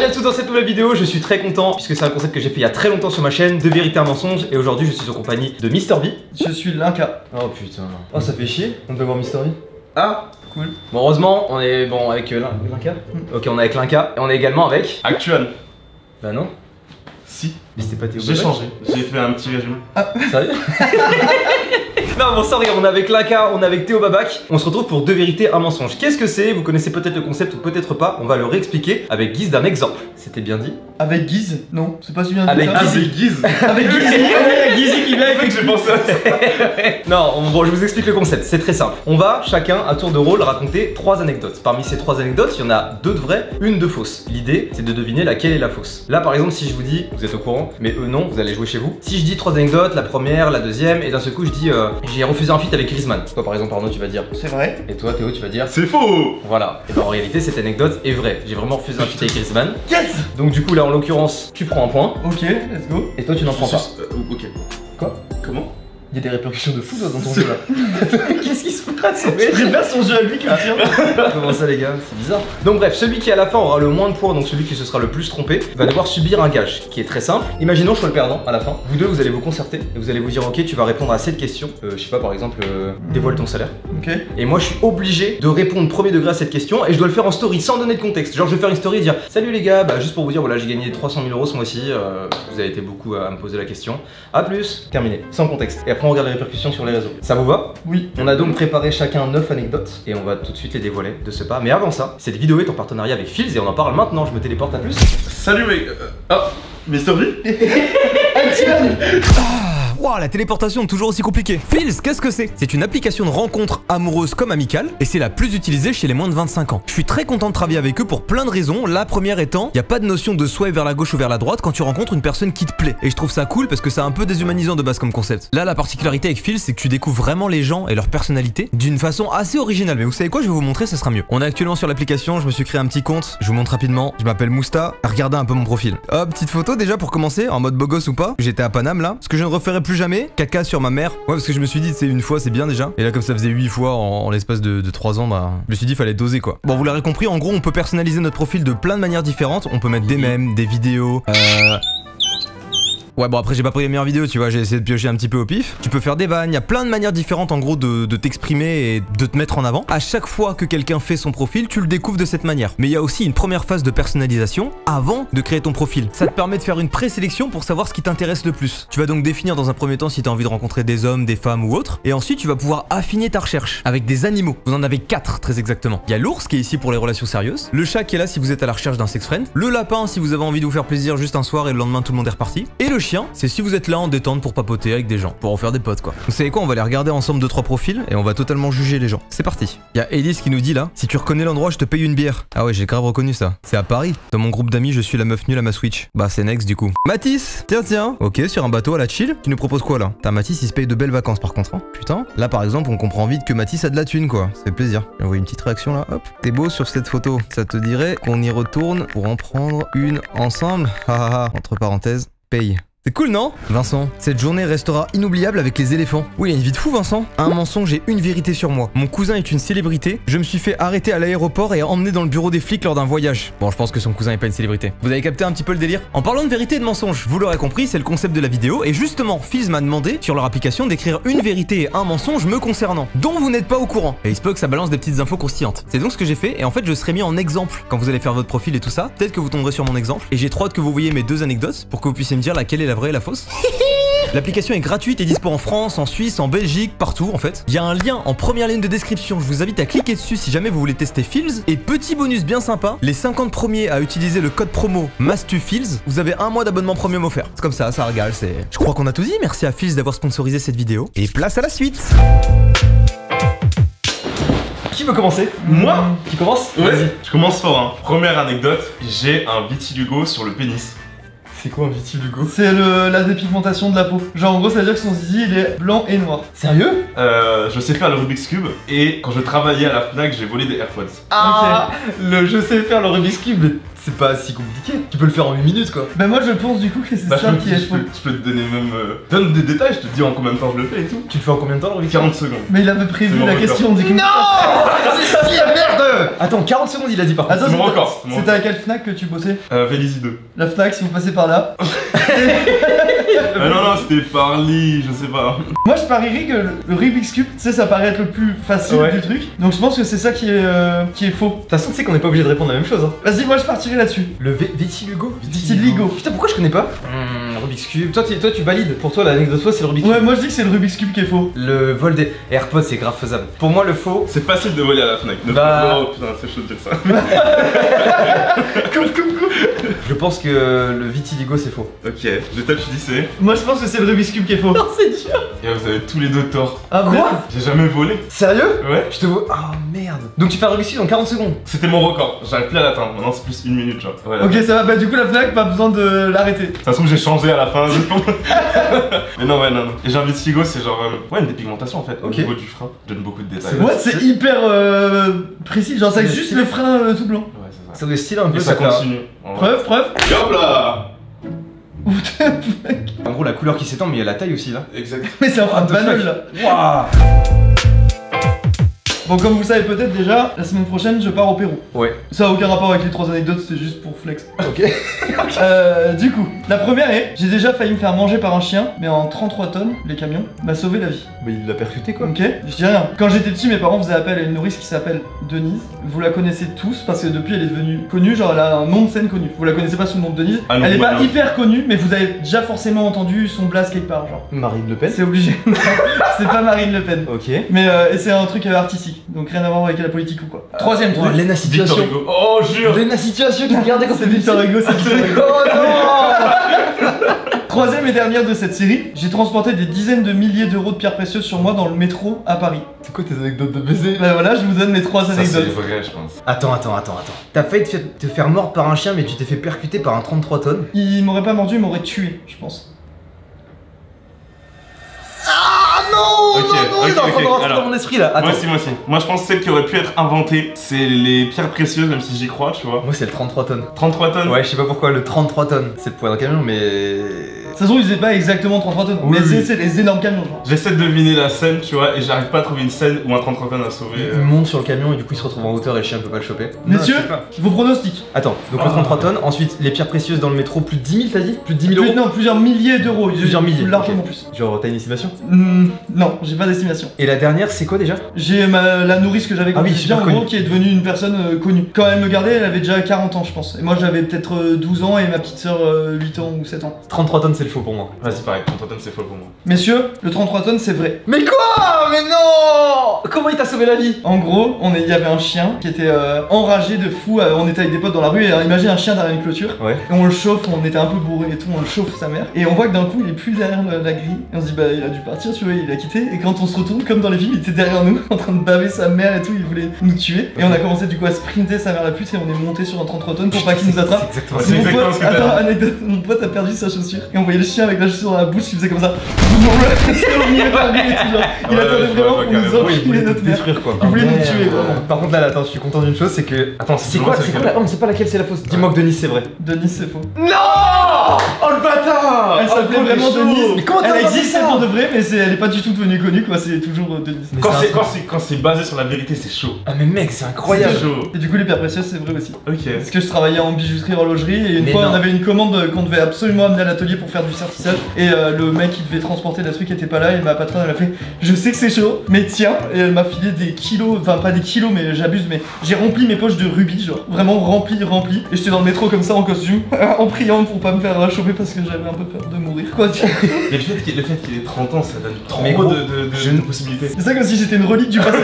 à tous dans cette nouvelle vidéo, je suis très content puisque c'est un concept que j'ai fait il y a très longtemps sur ma chaîne, de vérité un mensonge, et aujourd'hui je suis en compagnie de Mister V. Je suis Linka. Oh putain. Oh ça fait chier, on peut voir Mister V. Ah, cool. Bon heureusement, on est bon avec Linka. Ok, on est avec Linka, et on est également avec... Actuel. Bah non. Si. Mais c'était pas Théo. J'ai changé, j'ai fait un petit régime. Ah, sérieux? Non bon ça regarde, on est avec Linka, on est avec Théo Babac. On se retrouve pour deux vérités, un mensonge. Qu'est-ce que c'est? Vous connaissez peut-être le concept ou peut-être pas. On va le réexpliquer avec guise d'un exemple. C'était bien dit? Avec Guise? Non, c'est pas si bien dit. Avec ça. Guise. Guise. Avec Guise. Guizy qui vient avec J'ai pensé à ça. Non, bon, je vous explique le concept, c'est très simple. On va chacun à tour de rôle raconter 3 anecdotes. Parmi ces 3 anecdotes, il y en a 2 de vraies, une de fausse. L'idée, c'est de deviner laquelle est la fausse. Là, par exemple, si je vous dis, vous êtes au courant, mais eux non, vous allez jouer chez vous. Si je dis 3 anecdotes, la première, la deuxième, et d'un seul coup, je dis, j'ai refusé un feat avec Griezmann. Toi, par exemple, Arnaud, tu vas dire. C'est vrai. Et toi, Théo, tu vas dire. C'est faux. Voilà. Et ben en réalité, cette anecdote est vraie. J'ai vraiment refusé un feat avec Griezmann. Yes. Donc, du coup, là, en l'occurrence, tu prends un point. Ok, let's go. Et toi, tu n'en prends pas. Ok. Quoi? Comment? Il y a des répercussions de fou dans ton jeu là. Qu'est-ce qui se passe? Je préfère son jeu à lui que le tien. Comment ça les gars? C'est bizarre. Donc bref, celui qui à la fin aura le moins de points, donc celui qui se sera le plus trompé, va devoir subir un gage qui est très simple. Imaginons je sois le perdant à la fin. Vous deux vous allez vous concerter et vous allez vous dire ok tu vas répondre à cette question. Je sais pas par exemple dévoile ton salaire. Ok. Et moi je suis obligé de répondre premier degré à cette question et je dois le faire en story sans donner de contexte. Genre je vais faire une story et dire salut les gars, bah juste pour vous dire voilà j'ai gagné 300 000 € ce mois-ci. Vous avez été beaucoup à me poser la question. A plus. Terminé. Sans contexte. Et après on regarde les répercussions sur les réseaux. Ça vous va? Oui. On a donc préparé chacun 9 anecdotes et on va tout de suite les dévoiler de ce pas. Mais avant ça, cette vidéo est en partenariat avec Fils et on en parle maintenant. Je me téléporte à plus. Salut mec. Ah, Mister V. Waouh, la téléportation est toujours aussi compliquée. Fils, qu'est-ce que c'est? C'est une application de rencontre amoureuse comme amicale et c'est la plus utilisée chez les moins de 25 ans. Je suis très content de travailler avec eux pour plein de raisons. La première étant, il n'y a pas de notion de swipe vers la gauche ou vers la droite quand tu rencontres une personne qui te plaît. Et je trouve ça cool parce que c'est un peu déshumanisant de base comme concept. Là, la particularité avec Fils, c'est que tu découvres vraiment les gens et leur personnalité d'une façon assez originale. Mais vous savez quoi, je vais vous montrer, ça sera mieux. On est actuellement sur l'application, je me suis créé un petit compte. Je vous montre rapidement. Je m'appelle Mousta. Regardez un peu mon profil. Hop, petite photo déjà pour commencer, en mode beau gosse ou pas. J'étais à Paname là. Ce que je ne referai plus jamais, caca sur ma mère. Ouais, parce que je me suis dit, c'est une fois, c'est bien déjà. Et là, comme ça faisait 8 fois en l'espace de 3 ans, bah, je me suis dit, fallait doser quoi. Bon, vous l'aurez compris, en gros, on peut personnaliser notre profil de plein de manières différentes. On peut mettre des mèmes, des vidéos. Ouais bon après j'ai pas pris les meilleures vidéos tu vois, j'ai essayé de piocher un petit peu au pif. Tu peux faire des vannes, il y a plein de manières différentes en gros de t'exprimer et de te mettre en avant. À chaque fois que quelqu'un fait son profil, tu le découvres de cette manière. Mais il y a aussi une première phase de personnalisation avant de créer ton profil. Ça te permet de faire une présélection pour savoir ce qui t'intéresse le plus. Tu vas donc définir dans un premier temps si tu as envie de rencontrer des hommes, des femmes ou autres. Et ensuite tu vas pouvoir affiner ta recherche avec des animaux. Vous en avez 4 très exactement. Il y a l'ours qui est ici pour les relations sérieuses. Le chat qui est là si vous êtes à la recherche d'un sex friend. Le lapin si vous avez envie de vous faire plaisir juste un soir et le lendemain tout le monde est reparti. Et le chien c'est si vous êtes là en détente pour papoter avec des gens, pour en faire des potes quoi. Vous savez quoi, on va aller regarder ensemble 2-3 profils et on va totalement juger les gens. C'est parti. Il y a Elise qui nous dit là, si tu reconnais l'endroit je te paye une bière. Ah ouais j'ai grave reconnu ça. C'est à Paris. Dans mon groupe d'amis je suis la meuf nulle à ma Switch. Bah c'est next du coup. Mathis, tiens. Ok sur un bateau à la chill. Tu nous proposes quoi là? T'as Mathis il se paye de belles vacances par contre hein. Putain. Là par exemple on comprend vite que Mathis a de la thune quoi. Ça fait plaisir. J'ai envoyé une petite réaction là. Hop. T'es beau sur cette photo. Ça te dirait qu'on y retourne pour en prendre une ensemble? Hahaha. Entre parenthèses, paye. C'est cool non? Vincent, cette journée restera inoubliable avec les éléphants. Oui, il a une vie de fou Vincent. Un mensonge et une vérité sur moi. Mon cousin est une célébrité. Je me suis fait arrêter à l'aéroport et emmener dans le bureau des flics lors d'un voyage. Bon, je pense que son cousin est pas une célébrité. Vous avez capté un petit peu le délire? En parlant de vérité et de mensonge, vous l'aurez compris, c'est le concept de la vidéo. Et justement, Fizz m'a demandé sur leur application d'écrire une vérité et un mensonge me concernant, dont vous n'êtes pas au courant. Et il se peut que ça balance des petites infos croustillantes. C'est donc ce que j'ai fait et en fait je serai mis en exemple quand vous allez faire votre profil et tout ça. Peut-être que vous tomberez sur mon exemple. Et j'ai trop hâte que vous voyez mes 2 anecdotes pour que vous puissiez me dire laquelle est la vraie et la fausse. L'application est gratuite et dispo en France, en Suisse, en Belgique, partout en fait. Il y a un lien en première ligne de description, je vous invite à cliquer dessus si jamais vous voulez tester Fils. Et petit bonus bien sympa, les 50 premiers à utiliser le code promo MASTUFILS, vous avez 1 mois d'abonnement premium offert. C'est comme ça régale, c'est... Je crois qu'on a tout dit, merci à Fils d'avoir sponsorisé cette vidéo. Et place à la suite. Qui veut commencer? Moi? Qui commence? Ouais. Vas-y. Je commence fort hein. Première anecdote, j'ai un vitiligo sur le pénis. C'est quoi un vitiligo? C'est la dépigmentation de la peau. Genre en gros ça veut dire que son zizi il est blanc et noir. Sérieux? Je sais faire le Rubik's Cube et quand je travaillais à la Fnac j'ai volé des AirPods. Ah, le je sais faire le Rubik's Cube, C'est pas si compliqué. Tu peux le faire en 8 minutes quoi. Bah moi je pense du coup que c'est Bah, ça qui est faux. je peux te donner même. Donne des détails, je te dis en combien de temps je le fais et tout. Tu le fais en combien de temps le 40 secondes. Mais il avait prévu C'est mon la record. question du coup. Non c'est si merde. Attends, 40 secondes il a dit par contre. Attends, C'est mon record. c'est mon c'était à quelle Fnac que tu bossais? Vélizy 2. La Fnac si vous passez par là. Non, c'était Parly, je sais pas. Moi je parierais que le Rubik's Cube, tu sais, ça paraît être le plus facile Ouais. du truc. Donc je pense que c'est ça qui est faux. De toute façon, tu sais qu'on n'est pas obligé de répondre la même chose. Hein. Vas-y, moi je partirai là-dessus. Le Vitiligo Vitiligo. Putain, pourquoi je connais pas Rubik's Cube. Toi, tu valides. Pour toi, l'anecdote fausse, c'est le Rubik's Cube. Ouais, moi je dis que c'est le Rubik's Cube qui est faux. Le vol des AirPods, c'est grave faisable. Pour moi, le faux. C'est facile de voler à la Fnac. Bah. Oh putain, c'est chaud de dire ça. Je pense que le Vitiligo, c'est faux. Ok, je t'ai, tu dis c'est. Moi je pense que c'est le Rubik's Cube qui est faux. c'est dur. Et vous avez tous les deux tort. Ah Quoi merde. J'ai jamais volé. Sérieux Ouais. Je te vois. Ah merde. Donc tu fais un Rubik's Cube en 40 secondes. C'était mon record, j'arrive plus à l'atteindre. Maintenant c'est plus 1 minute, genre. Ouais, Ok, ça va, bah du coup la Fnac, pas besoin de l'arrêter. Ça se trouve, j'ai changé à la fin. Mais non, ouais, non. Et j'ai un vitiligo, c'est genre. Ouais, une dépigmentation en fait. Au Ok. niveau du frein. Je donne beaucoup de détails. C'est Ouais, c'est hyper précis, genre ça C'est juste stylé. le frein tout blanc. Ouais, c'est ça. Ça doit style un peu. Et ça fait- continue. En vrai. Preuve. Et hop là. En gros, la couleur qui s'étend, mais il y a la taille aussi là. Exact. Mais c'est un frein What de the bagnole fuck. là. Waouh. Bon, comme vous savez peut-être déjà, la semaine prochaine je pars au Pérou. Ouais. Ça a aucun rapport avec les 3 anecdotes, c'était juste pour flex. Ok. Du coup, la première est, j'ai déjà failli me faire manger par un chien, mais en 33 tonnes, les camions, m'a sauvé la vie. Mais il l'a percuté quoi. Ok, je dis rien. Quand j'étais petit, mes parents faisaient appel à une nourrice qui s'appelle Denise. Vous la connaissez tous parce que depuis elle est devenue connue, genre elle a un nom de scène connu. Vous la connaissez pas sous le nom de Denise. Ah non, Elle est moi pas non. hyper connue, mais vous avez déjà forcément entendu son blast quelque part, genre. Marine Le Pen. C'est obligé. C'est pas Marine Le Pen. Ok. Mais et c'est un truc artistique, donc rien à voir avec la politique ou quoi. Troisième Oh, truc. Lena Victor Situation. Hugo. Oh, jure. Lena Situation qui regardait quand C'est Victor Hugo, c'est Victor Hugo. Oh non. Troisième et dernière de cette série, j'ai transporté des dizaines de milliers d'euros de pierres précieuses sur moi dans le métro à Paris. C'est quoi tes anecdotes de baiser? Bah voilà, je vous donne mes 3 Ça, c'est anecdotes. vrai, je pense. Attends. T'as failli te faire mordre par un chien, mais tu t'es fait percuter par un 33 tonnes. Il m'aurait pas mordu, il m'aurait tué, je pense. Ah non, Ok, non, il est en train de ok, rentrer alors. dans mon esprit là. Attends. Moi aussi. Moi, je pense que celle qui aurait pu être inventée, c'est les pierres précieuses, même si j'y crois, tu vois. Moi, c'est le 33 tonnes. 33 tonnes. Ouais, je sais pas pourquoi le 33 tonnes. C'est le poids d'un camion, mais. Ça se trouve, ils faisaient pas exactement 33 tonnes, Oui, mais oui. c'est les énormes camions, genre. J'essaie de deviner la scène, tu vois, et j'arrive pas à trouver une scène où un 33 tonnes a sauvé. Il monte sur le camion et du coup il se retrouve en hauteur et le chien peut pas le choper. Messieurs, Non, je sais pas. vos pronostics. Attends, donc le 33 tonnes, ensuite les pierres précieuses dans le métro, plus de 10 000 t'as dit? Plus de 10 000 euros? Non, plusieurs milliers d'euros. Plusieurs milliers. Largement ok. plus. Genre t'as une estimation? Non, j'ai pas d'estimation. Et la dernière c'est quoi déjà? J'ai la nourrice que j'avais Ah oui, quand j'étais super en connue. gros, qui est devenue une personne connue. Quand elle me gardait, elle avait déjà 40 ans, je pense. Et moi, j'avais peut-être 12 ans et ma petite sœur 8 ans ou 7 ans. 33 tonnes c'est le faux pour moi. Vas-y, pareil, 33 tonnes, c'est faux pour moi. Messieurs, le 33 tonnes, c'est vrai. Mais quoi? Mais non! Comment il t'a sauvé la vie? En gros, il y avait un chien qui était enragé de fou. On était avec des potes dans la rue et imagine un chien derrière une clôture. Ouais. Et on le chauffe, on était un peu bourré et tout, on le chauffe sa mère. Et on voit que d'un coup, il est plus derrière la grille. Et on se dit, bah, il a dû partir, tu vois, il a quitté. Et quand on se retourne, comme dans les films, il était derrière nous, en train de baver sa mère et tout, il voulait nous tuer. Et on a commencé du coup à sprinter sa mère la pute et on est monté sur un 33 tonnes pour pas qu'il nous attrape. C'est exactement C'est Mon exactement pote, ce que t'as attends, dit. anecdote, mon pote a perdu sa chaussure et on voyait le chien avec la chaussure dans la bouche, il faisait comme ça. Au milieu de la rue et tout, genre. Il Ouais, attendait je vois, vraiment pour nous carrément. Oui, il enculer voulait notre te mère. détruire quoi. Il voulait nous Merde. tuer, vraiment. Par contre là, attends, je suis content d'une chose, c'est que. Attends, c'est quoi? C'est quoi la... oh, mais c'est pas laquelle c'est la fausse? Dis-moi que Denis c'est vrai. Denis, c'est faux. Non! Oh le bâtard! Elle s'appelait vraiment Denise. Mais comment t'as Elle inventé existe ça pour de vrai, mais elle est pas du tout devenue connue quoi, c'est toujours Denise. Mais Quand c'est c'est quand c'est basé sur la vérité, c'est chaud. Ah mais mec, c'est incroyable. C'est chaud. Et du coup, les pierres précieuses, c'est vrai aussi. Ok. Parce que je travaillais en bijouterie horlogerie et une Mais fois non. on avait une commande qu'on devait absolument amener à l'atelier pour faire du sertissage et le mec qui devait transporter la truc était pas là et ma patronne elle a fait je sais que c'est chaud mais tiens et elle m'a filé des kilos, enfin pas des kilos mais j'abuse mais j'ai rempli mes poches de rubis genre vraiment rempli et j'étais dans le métro comme ça en costume en priant pour pas me faire choper parce que j'avais un peu peur de mourir quoi. Mais le fait qu'il ait 30 ans, ça donne trop Mais gros, de possibilités. C'est ça comme si j'étais une relique du passé.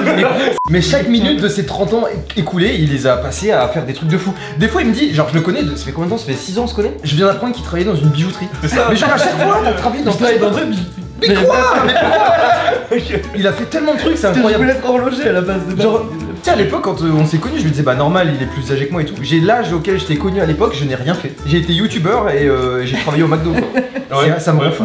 Mais chaque minute de ces 30 ans écoulés, il les a passés à faire des trucs de fou. Des fois, il me dit, genre, je le connais, ça fait combien de temps? Ça fait 6 ans, on se connaît. Je viens d'apprendre qu'il travaillait dans une bijouterie. C'est ça. Mais genre, à chaque fois, t'as travaillé dans Je travaillais dans deux Mais quoi? Mais pourquoi? Il a fait tellement de trucs, c'est Parce que je incroyable. voulais être horloger à la base de base. Genre, tu sais, à l'époque, quand on s'est connus, je me disais, bah normal, il est plus âgé que moi et tout. J'ai l'âge auquel j'étais connu à l'époque, je n'ai rien fait. J'ai été youtubeur et j'ai travaillé au McDo, quoi. Ça me rend fou.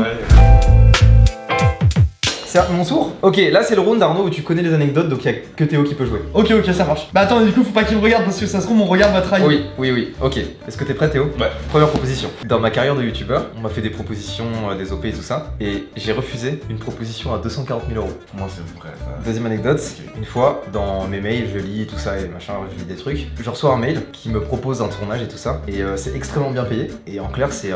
C'est C'est mon tour. Ok, là c'est le round Arnaud où tu connais les anecdotes, donc il y a que Théo qui peut jouer. Ok, ça marche. Bah attends, du coup, faut pas qu'il me regarde parce que ça se trouve, mon regard va trahir. Oui, ok. Est-ce que t'es prêt Théo? Ouais. Première proposition. Dans ma carrière de youtubeur, on m'a fait des propositions, des OP et tout ça, et j'ai refusé une proposition à 240 000 euros. Pour moi, c'est vrai. Ça. Deuxième anecdote, une fois dans mes mails, je lis tout ça et machin, je lis des trucs. Je reçois un mail qui me propose un tournage et tout ça, et c'est extrêmement bien payé. Et en clair, c'est.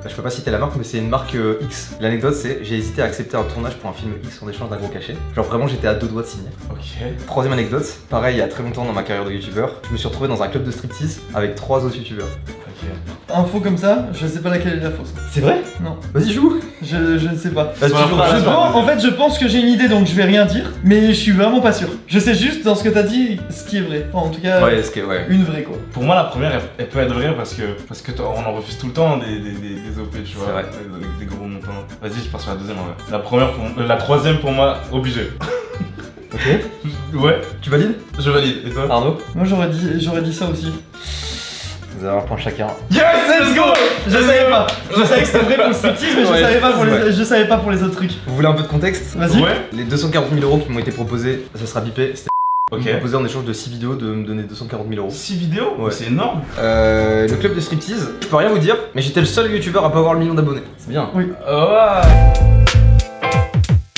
Je peux pas citer la marque, mais c'est une marque X. L'anecdote, c'est j'ai hésité à accepter un tournage pour un film X en échange d'un gros cachet. Genre vraiment, j'étais à 2 doigts de signer. Ok. Troisième anecdote, pareil, il y a très longtemps dans ma carrière de youtubeur, je me suis retrouvé dans un club de striptease avec 3 autres youtubeurs. Ok. Info comme ça, je sais pas laquelle est la fausse. C'est vrai? Non. Vas-y, joue! Je ne sais pas. Vas-y, Soit la joue. première, soit la En fait, je pense que j'ai une idée donc je vais rien dire, mais je suis vraiment pas sûr. Je sais juste dans ce que t'as dit ce qui est vrai. Enfin, en tout cas, Ouais, ouais. une vraie quoi. Pour moi, la première, elle peut être vraie parce que on en refuse tout le temps des OP, tu vois. C'est vrai. Des gros montants. Vas-y, je pars sur la deuxième en vrai. La première, la troisième pour moi, obligé. Ok. Ouais, Tu valides? je valide. Et toi? Arnaud? Moi j'aurais dit ça aussi. Vous avez un point chacun. Yes, let's go! Je savais pas. Je savais que c'était vrai pour le striptease, mais Ouais, je savais pas pour les autres trucs. Vous voulez un peu de contexte? Vas-y. Ouais. Les 240 000 euros qui m'ont été proposés, ça sera bipé. C'était Ok. proposé en échange de 6 vidéos de me donner 240 000 euros. 6 vidéos? Ouais. C'est énorme. Le club de striptease, je peux rien vous dire, mais j'étais le seul youtubeur à pas avoir le million d'abonnés. C'est bien. Oui.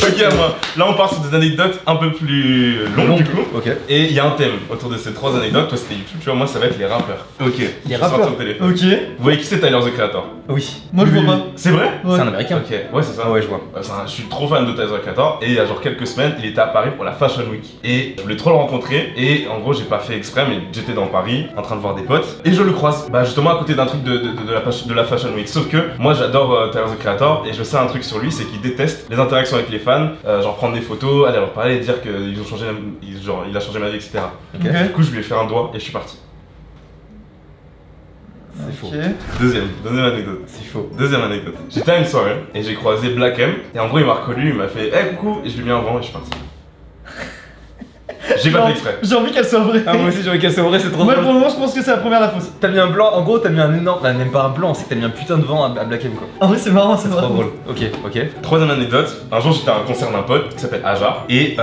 Ok, moi, là on part sur des anecdotes un peu plus longues du coup. Ok. Et il y a un thème autour de ces 3 anecdotes. Toi c'était YouTube, tu vois, moi ça va être les rappeurs. Ok. Les Je sors rappeurs. ton téléphone. Ok. Vous voyez qui c'est Tyler the Creator? Oui. Moi je vois pas. C'est vrai? Ouais. C'est un américain. Ok, ouais c'est ça. Ah ouais, je vois. Je suis trop fan de Tyler the Creator et il y a genre quelques semaines il était à Paris pour la Fashion Week et je voulais trop le rencontrer et en gros j'ai pas fait exprès mais j'étais dans Paris en train de voir des potes et je le croise bah justement à côté d'un truc de la Fashion Week, sauf que moi j'adore Tyler the Creator et je sais un truc sur lui, c'est qu'il déteste les interactions avec les fans, genre prendre des photos, aller leur parler, dire qu'ils ont changé, genre il a changé ma vie, etc. Ok. Ok. Du coup je lui ai fait un doigt et je suis parti. C'est faux. Ok. Deuxième anecdote. C'est faux. Deuxième anecdote. J'étais à une soirée et j'ai croisé Black M et en gros il m'a reconnu, il m'a fait hey coucou et je lui ai mis un vent et je suis parti. J'ai pas fait exprès. J'ai envie qu'elle soit vraie. Ah, moi aussi j'aurais cassé au vrai, c'est trop Moi drôle. pour le moment je pense que c'est la première la fausse. T'as mis un blanc, en gros t'as mis un énorme, bah, même pas un blanc, c'est que t'as mis un putain de vent à Black M quoi. En vrai c'est marrant, c'est C'est trop vrai. drôle. Ok. Troisième anecdote, un jour j'étais à un concert d'un pote qui s'appelle Aja et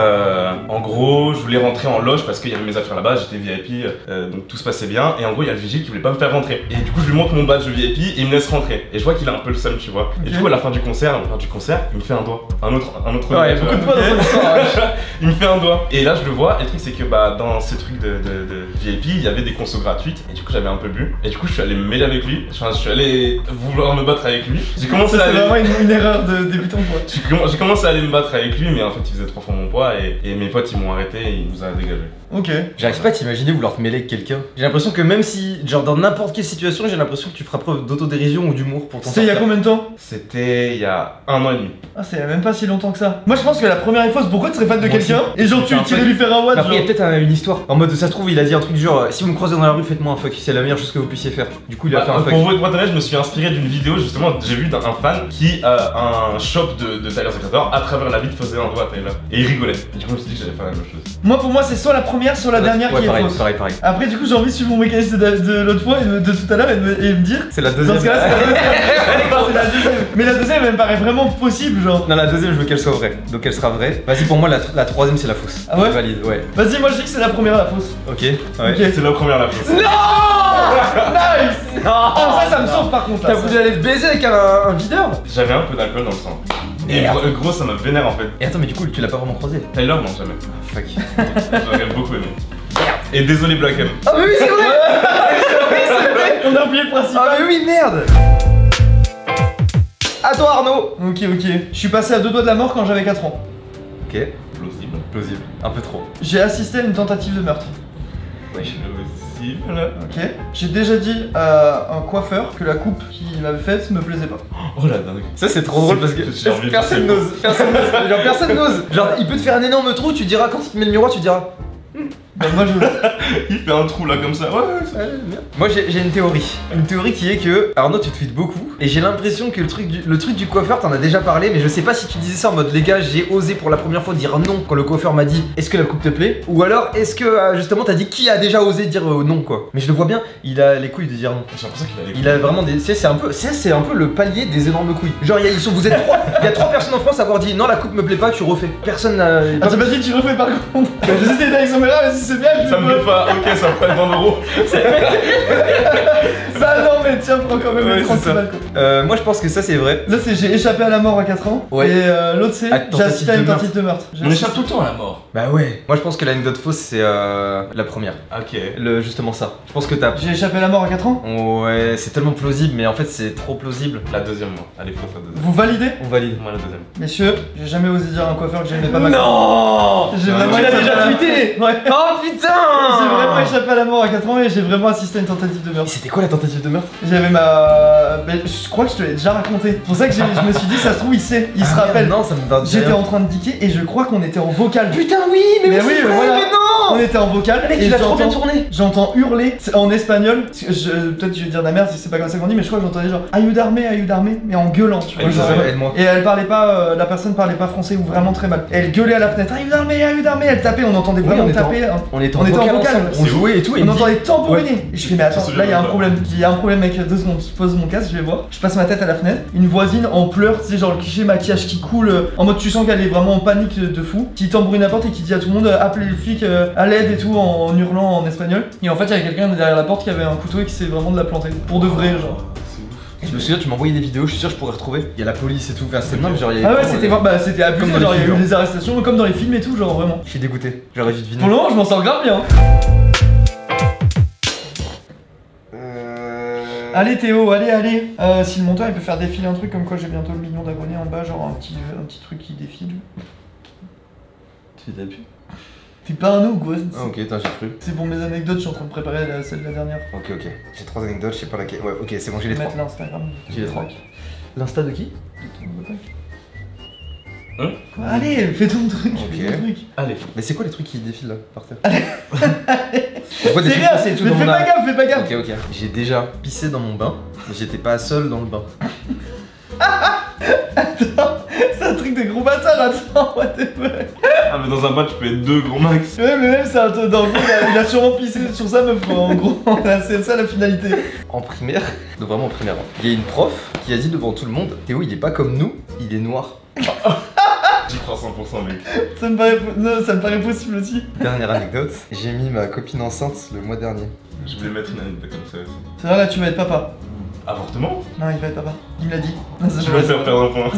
en gros je voulais rentrer en loge parce qu'il y avait mes affaires là-bas, j'étais VIP donc tout se passait bien et en gros il y a le vigile qui voulait pas me faire rentrer et du coup je lui montre mon badge VIP et il me laisse rentrer et je vois qu'il a un peu le seum tu vois et du coup à la fin du concert, il me fait un doigt, un autre Ouais, doigt, beaucoup tu de vois. points dans ton histoire, ouais. Il me fait un doigt et là je le vois et le truc c'est que bah dans ces trucs de VIP il y avait des consos gratuites et du coup j'avais un peu bu et du coup je suis allé me mêler avec lui, enfin je suis allé vouloir me battre avec lui. J'ai commencé Ça à c'est aller... vraiment une erreur de débutant quoi. J'ai commencé à aller me battre avec lui mais en fait il faisait 3 fois mon poids et mes potes ils m'ont arrêté et il nous a dégagé. Ok. J'arrive pas à t'imaginer vouloir te mêler avec quelqu'un. J'ai l'impression que même si, genre dans n'importe quelle situation, j'ai l'impression que tu feras preuve d'autodérision ou d'humour pour t'en C'était il y a sortir. combien de temps? C'était il y a 1 an et demi. Ah c'est il y a même pas si longtemps que ça. Moi je pense que la première est fausse, pourquoi tu serais fan de Moi quelqu'un aussi. et genre tu C'est un irais fuck. lui faire un Mais watt après, il y a genre. peut-être une histoire. En mode, ça se trouve, il a dit un truc du genre si vous me croisez dans la rue, faites-moi un fuck. C'est la meilleure chose que vous puissiez faire. Du coup, il a fait un fuck. Pour vous être honnête, je me suis inspiré d'une vidéo justement, j'ai vu d'un fan qui a un shop de Tyler the Creator à travers la ville faisait un doigt à Tyler et il rigolait. Et du coup je me suis dit que j'allais faire la même chose. Moi pour moi c'est soit la première soit la dernière Ouais, qui pareil, est fausse. pareil. Après du coup j'ai envie de suivre mon mécanisme de l'autre fois et de tout à l'heure et me dire. C'est la Dans deuxième. ce cas-là c'est la deuxième. C'est la deuxième. Mais la deuxième elle me paraît vraiment possible genre. Non, la deuxième, je veux qu'elle soit vraie. Donc elle sera vraie. Vas-y, pour moi, la troisième, c'est la fausse. Ah ouais? Je valide, ouais. Vas-y moi je dis que c'est la première la fausse. Ok, ouais. Ok. C'est la première la fausse. Nice. Ah ça me sauve par contre là. T'as voulu aller te baiser avec un videur? J'avais un peu d'alcool dans le sang. Et Merde. gros ça me vénère en fait. Et attends, mais du coup, tu l'as pas vraiment croisé. Tyler non jamais. Fuck. J'aurais beaucoup aimé. Et désolé Black M. Ah, mais oui, c'est vrai! Oui, c'est vrai! On a oublié le principal. Ah, mais oui, merde! À toi, Arnaud! Ok. Je suis passé à 2 doigts de la mort quand j'avais 4 ans. Ok, Plausible. plausible. Un peu trop. J'ai assisté à une tentative de meurtre. Plausible. Ok. J'ai déjà dit à un coiffeur que la coupe qu'il m'avait faite me plaisait pas. Oh la dingue. Ça, c'est trop drôle parce que J'ai envie de personne dire n'ose. Personne n'ose. Genre, personne n'ose. Genre, il peut te faire un énorme trou, tu diras, quand il te met le miroir, tu diras. Bah moi je... Il fait un trou là comme ça. Ouais, ça. Moi j'ai une théorie. Une théorie qui est que Arnaud tu tweets beaucoup et j'ai l'impression que le truc du coiffeur t'en as déjà parlé, mais je sais pas si tu disais ça en mode les gars j'ai osé pour la première fois dire non quand le coiffeur m'a dit est-ce que la coupe te plaît, ou alors est-ce que justement t'as dit qui a déjà osé dire non quoi. Mais je le vois bien, il a les couilles de dire non. J'ai l'impression qu'il a les Il a vraiment des. C'est un peu le palier des énormes couilles. Genre vous êtes trois. Il y a 3 personnes en France à avoir dit non la coupe me plaît pas, tu refais. Personne n'a. Ah c'est vas-y tu refais par contre. Je sais d'être avec son meilleur, mais si c'est bien je Ça me plaît pas, ok, ça me fait 20 euros. Bah non mais tiens prends quand même Ouais, les 30 c'est ça. balles quoi. Moi je pense que ça c'est vrai. Là c'est j'ai échappé à la mort à 4 ans. Ouais. Et l'autre c'est À j'ai assisté à une tentative de meurtre. On échappe tout le temps à la mort. Bah ouais. Moi je pense que l'anecdote fausse c'est la première. Ok. Justement ça. Je pense que t'as. J'ai échappé à la mort à 4 ans. Ouais, c'est tellement plausible, mais en fait c'est trop plausible. La deuxième, moi. Allez, fausse la deuxième. Vous validez? On valide. Moi, la deuxième. Messieurs, j'ai jamais osé dire à un coiffeur que j'aimais pas ma Non. J'ai vraiment Tu l'as échappé déjà à la- tweeté. Ouais. Oh putain. J'ai vraiment échappé à la mort à 4 ans et j'ai vraiment assisté à une tentative de meurtre. C'était quoi la tentative de meurtre? J'avais ma... Ben, je crois que je te l'ai déjà raconté. C'est pour ça que je me suis dit, ça se trouve, il sait, il se Ah, merde, rappelle. Non, ça me va. J'étais en train de diquer et je crois qu'on était en vocal. Putain oui, mais Mais oui, oui, c'est vrai, voilà. mais non. On était en vocal Mec, et il a trop bien j'entends... tourné. J'entends hurler en espagnol. Peut-être que je vais dire de la merde si c'est pas comme ça qu'on dit, mais je crois que j'entendais genre ayudarme, mais en gueulant, tu vois. Ayudarme. genre. Aide-moi. Et elle parlait pas, la personne parlait pas français ou vraiment très mal. Et elle gueulait à la fenêtre, ayudarme, elle tapait, on entendait Oui, vraiment on était en- taper. On était On était en vocal. ensemble, on C'est jouait et tout. et On il me dit- entendait tambouriner. Et je fais mais attends, Ça se là il y a un joue problème. Il y a un problème mec, 2 secondes. Je pose mon casque, je vais voir. Je passe ma tête à la fenêtre. Une voisine en pleurs, tu sais genre le cliché maquillage qui coule, en mode tu sens qu'elle est vraiment en panique de fou. Qui tambourine la porte et qui dit à tout le monde appelez les flics à l'aide et tout en hurlant en espagnol. Et en fait il y avait quelqu'un derrière la porte qui avait un couteau et qui s'est vraiment de la planter. Pour de vrai genre. Je me souviens, tu m'as envoyé des vidéos, je suis sûr que je pourrais retrouver. Il y a la police et tout. Enfin, c'était énorme, genre il y Ah avait ouais vraiment c'était abusé, Comme dans genre les il y a eu films, des arrestations comme dans les films et tout, genre vraiment. Je suis dégoûté, j'aurais dû deviner. Pour le moment je m'en sors grave bien. Allez Théo, allez. Si le monteur il peut faire défiler un truc comme quoi j'ai bientôt le million d'abonnés en bas, genre un petit truc qui défile. Tu t'as pu? T'es pas un ouf, quoi. Ah ok, attends, j'ai cru. C'est pour mes anecdotes, je suis en train de préparer celle de la dernière. Ok, j'ai 3 anecdotes, je sais pas laquelle. Ouais, ok, c'est bon, j'ai les 3. Mettre l'Instagram. J'ai les 3. L'insta de qui? Hein? Quoi, allez, fais ton truc, Ok. fais ton truc. Allez. Mais c'est quoi les trucs qui défilent là, par terre? Je vois des C'est trucs rien, passer et tout mais dans fais mon pas âme. gaffe, fais pas gaffe. Ok, j'ai déjà pissé dans mon bain, mais j'étais pas seul dans le bain. C'est un truc de gros bâtard, attends, what the fuck. Ah, mais dans un bain, tu peux être 2 gros max. Ouais, mais même c'est un truc, dans le gros, il a sûrement pissé sur sa meuf, quoi, en gros. C'est ça la finalité. En primaire, donc vraiment en primaire, il y a une prof qui a dit devant tout le monde Théo, il est pas comme nous, il est noir. J'y crois 100%, mec. Ça me paraît possible aussi. Dernière anecdote, j'ai mis ma copine enceinte le mois dernier. Je voulais mettre une anecdote comme ça aussi. C'est vrai, là, tu vas être papa. Avortement? Non, il va être papa. Il me l'a dit. Non, ça, Tu vas me faire perdre un point.